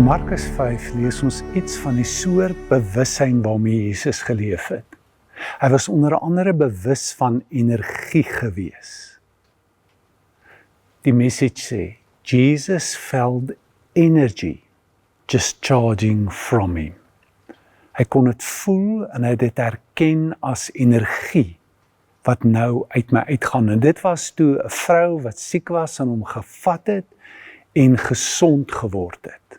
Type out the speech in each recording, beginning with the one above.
Markus 5 lees ons iets van die soort bewussyn waarmee Jesus geleef het. Hy was onder andere bewus van energie gewees. Die message sê, Jesus felt energy just charging from him. Hy kon dit voel en hy het dit herken as energie wat nou uit my uitgaan. En dit was toe 'n vrou wat siek was en hom gevat het en gesond geword het.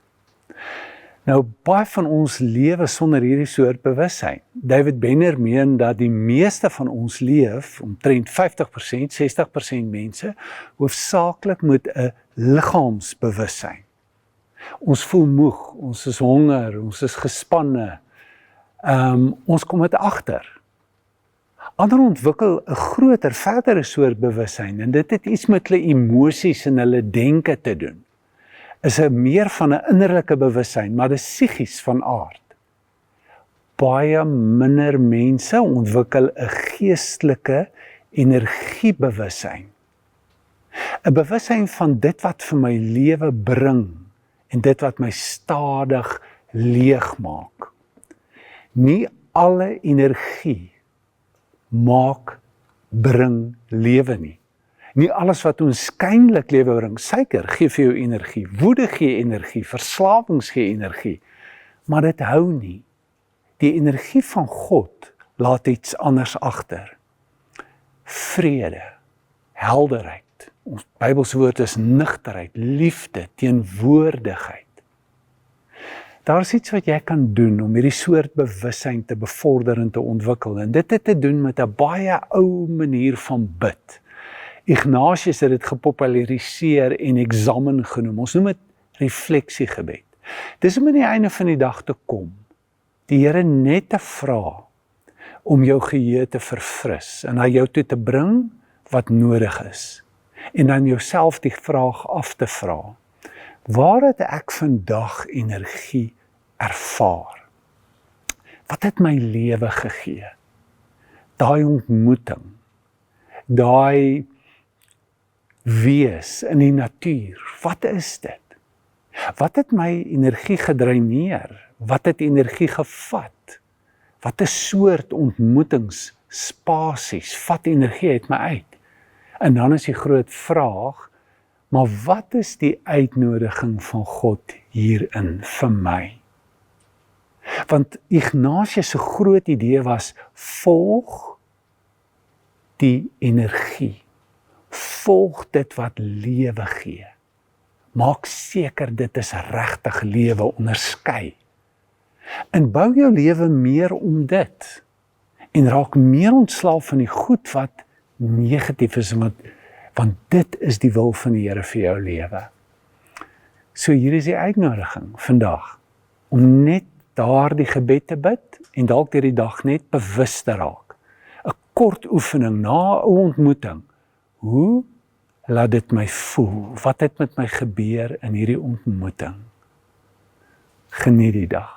Nou, baie van ons lewe sonder hierdie soort bewussyn. David Benner meen dat die meeste van ons leef, omtrent 50%, 60% mense, hoofsaaklik met 'n liggaamsbewussyn. Ons voel moeg, ons is honger, ons is gespanne, ons kom dit agter. Ander ontwikkel 'n groter, verdere soort bewussyn, en dit het iets met hulle emosies en hulle denke te doen. Is 'n meer van 'n innerlike bewussyn, maar dit is psigies van aard. Baie minder mense ontwikkel 'n geestelike energiebewussyn. 'n Bewussyn van dit wat vir my lewe bring en dit wat my stadig leeg maak. Nie alle energie bring lewe nie. Nie alles wat ons skynlik lewe bring, suiker gee vir jou energie, woede gee energie, verslawings gee energie, maar dit hou nie. Die energie van God laat iets anders agter. Vrede, helderheid, ons Bybelse woord is nugterheid, liefde, teenwoordigheid. Daar is iets wat jy kan doen om hierdie soort bewussyn te bevorder en te ontwikkel, en dit het te doen met 'n baie ou manier van bid. Ignatius het dit gepopulariseer en eksamen genoem. Ons noem dit refleksiegebed. Dis om aan die einde van die dag te kom, die Here net te vra om jou geheue te verfris en na jou toe te bring wat nodig is. En dan jouself die vraag af te vra, waar het ek vandag energie ervaar? Wat het my lewe gegee? Daai ontmoeting, daai wees in die natuur, wat is dit? Wat het my energie gedreineer? Wat het energie gevat? Wat 'n soort ontmoetingsspasies vat energie uit my uit? En dan is die groot vraag, maar wat is die uitnodiging van God hierin vir my? Want Ignatius se groot idee was, volg die energie. Volg dit wat lewe gee. Maak seker dit is regtig lewe, onderskei. En bou jou lewe meer om dit. En raak meer ontslaaf van die goed wat negatief is, want dit is die wil van die Here vir jou lewe. So hier is die uitnodiging vandag, om net daardie gebed te bid, en dalk deur die dag net bewus te raak. 'n Kort oefening na 'n ontmoeting. Hoe laat dit my voel? Wat het met my gebeur in hierdie ontmoeting? Geniet die dag.